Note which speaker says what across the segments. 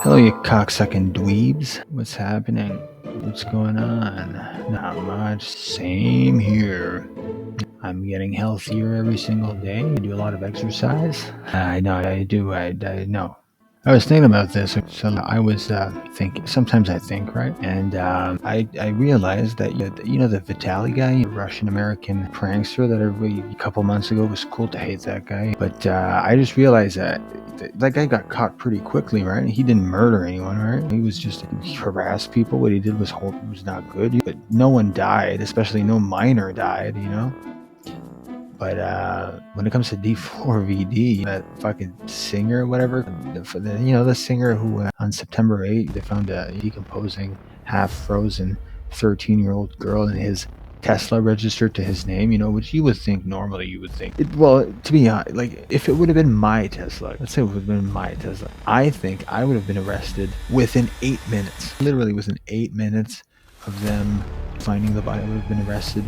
Speaker 1: Hello, you cocksucking dweebs. What's happening? What's going on? Not much. Same here. I'm getting healthier every single day. I do a lot of exercise. I know, I do. I know. I was thinking about this. So I was thinking. Sometimes I think, right? And I realized that you know the Vitaly guy, Russian American prankster that a couple months ago was cool to hate that guy. But I just realized that that guy got caught pretty quickly, right? He didn't murder anyone, right? He was just he harassed people. What he did was not good. But no one died, especially no minor died. You know. But when it comes to D4VD, that fucking singer or whatever, the singer who on September 8th, they found a decomposing, half-frozen 13-year-old girl in his Tesla registered to his name, which you would think normally you would think. Well, to be honest, like, if it would have been my Tesla, let's say it would have been my Tesla, I think I would have been arrested within 8 minutes. Literally within 8 minutes of them finding the body, I would have been arrested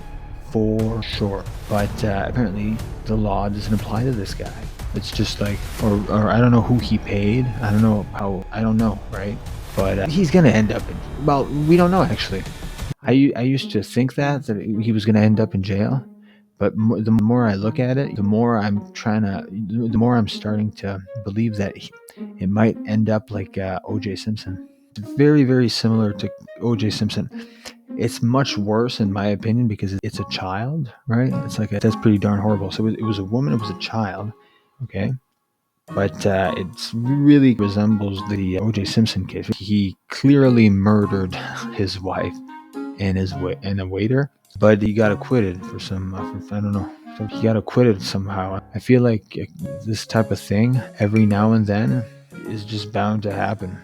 Speaker 1: for sure. But apparently the law doesn't apply to this guy. It's just like, or I don't know who he paid. I don't know, right? But he's gonna end up in, well, we don't know actually. I used to think that he was gonna end up in jail, but the more I look at it, the more I'm starting to believe that it might end up like O.J. Simpson. It's very, very similar to O.J. Simpson. It's much worse in my opinion because it's a child, right? It's like that's pretty darn horrible. So it was a woman, it was a child, okay? But it really resembles the O.J. Simpson case. He clearly murdered his wife and a waiter, but he got acquitted for some, I don't know. So he got acquitted somehow. I feel like this type of thing every now and then is just bound to happen.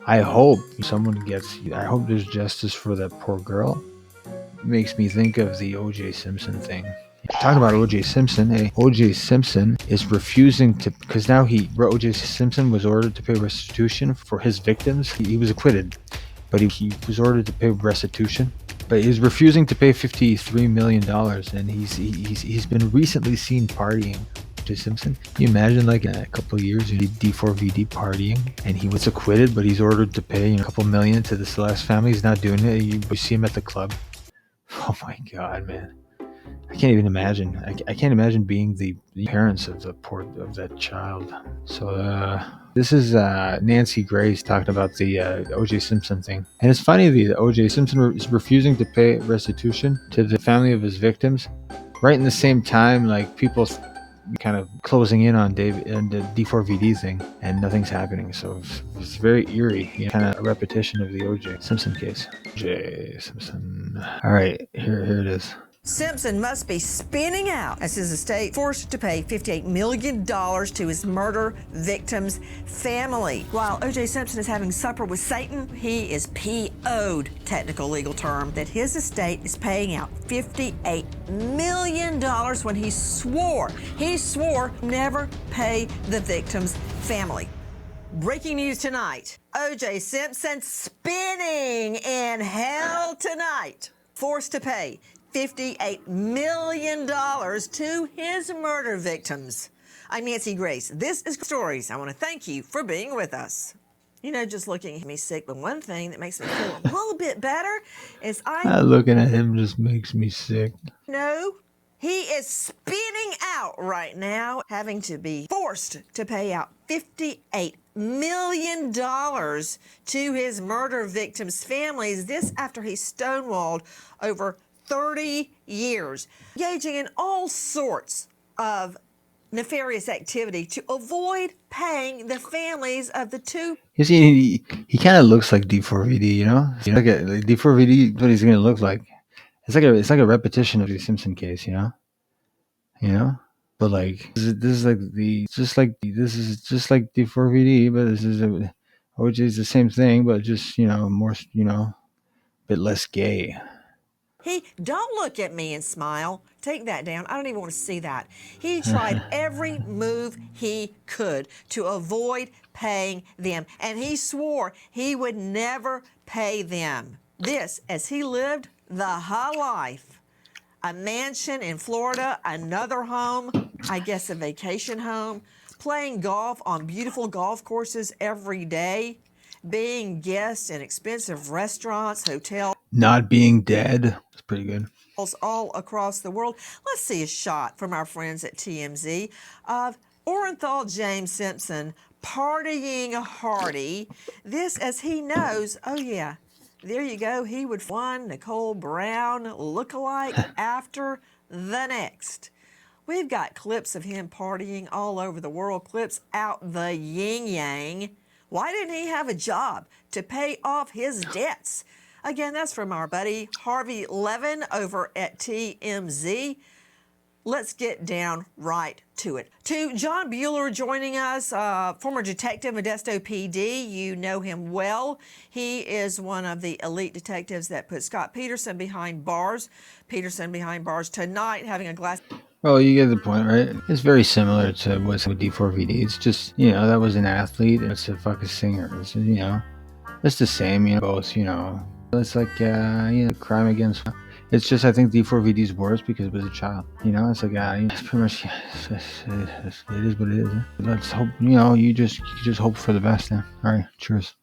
Speaker 1: I hope I hope there's justice for that poor girl. It makes me think of the O.J. Simpson thing. Talking about O.J. Simpson, O.J. Simpson is refusing to, because now O.J. Simpson was ordered to pay restitution for his victims. He was acquitted, but he was ordered to pay restitution. But he's refusing to pay $53 million, and he's been recently seen partying. O.J. Simpson. Can you imagine, like, in a couple of years, D4VD partying, and he was acquitted, but he's ordered to pay a couple million to the Celeste family. He's not doing it. You see him at the club. Oh my God, man! I can't even imagine. I can't imagine being the parents of that child. So this is Nancy Grace talking about the O.J. Simpson thing, and it's funny the O.J. Simpson is refusing to pay restitution to the family of his victims, right in the same time like people kind of closing in on David and the D4VD thing, and nothing's happening. So it's very eerie, kind of a repetition of the O.J. Simpson case. O.J. Simpson. All right, here it is.
Speaker 2: Simpson must be spinning out as his estate forced to pay $58 million to his murder victim's family. While O.J. Simpson is having supper with Satan, he is PO'd, technical legal term, that his estate is paying out $58 million when he swore never pay the victim's family. Breaking news tonight, O.J. Simpson spinning in hell tonight, forced to pay $58 million to his murder victims. I'm Nancy Grace. This is Stories. I want to thank you for being with us. Just looking at me sick, but one thing that makes me feel a little bit better is
Speaker 1: looking at him just makes me sick.
Speaker 2: No, he is spinning out right now, having to be forced to pay out $58 million to his murder victims' families. This after he stonewalled over 30 years, engaging in all sorts of nefarious activity to avoid paying the families of the two.
Speaker 1: You see, he kind of looks like D4VD, like D4VD, what he's going to look like. It's like a repetition of the Simpson case, But like this is just like D4VD, but this is OJ is the same thing, but just more a bit less gay.
Speaker 2: Don't look at me and smile. Take that down. I don't even want to see that. He tried every move he could to avoid paying them, and he swore he would never pay them. This as he lived the high life. A mansion in Florida, another home, I guess a vacation home, playing golf on beautiful golf courses every day, being guests in expensive restaurants, hotels,
Speaker 1: Not being dead. It's pretty good.
Speaker 2: all across the world. Let's see a shot from our friends at TMZ of Orenthal James Simpson partying hardy. This as he knows, oh yeah, there you go, he would one Nicole Brown lookalike after the next. We've got clips of him partying all over the world, clips out the yin-yang. Why didn't he have a job to pay off his debts? Again, that's from our buddy Harvey Levin over at TMZ. Let's get down right to it. To John Bueller joining us, former detective, Modesto PD. You know him well. He is one of the elite detectives that put Scott Peterson behind bars. Peterson behind bars tonight, having a glass.
Speaker 1: Well, you get the point, right? It's very similar to what's with D4VD. It's just, that was an athlete. It's a fucking singer. It's, it's the same, both, It's like, crime against. It's just, I think D4VD is worse because it was a child. It's like, it's pretty much, it is what it is. Let's hope, you just hope for the best then. All right, cheers.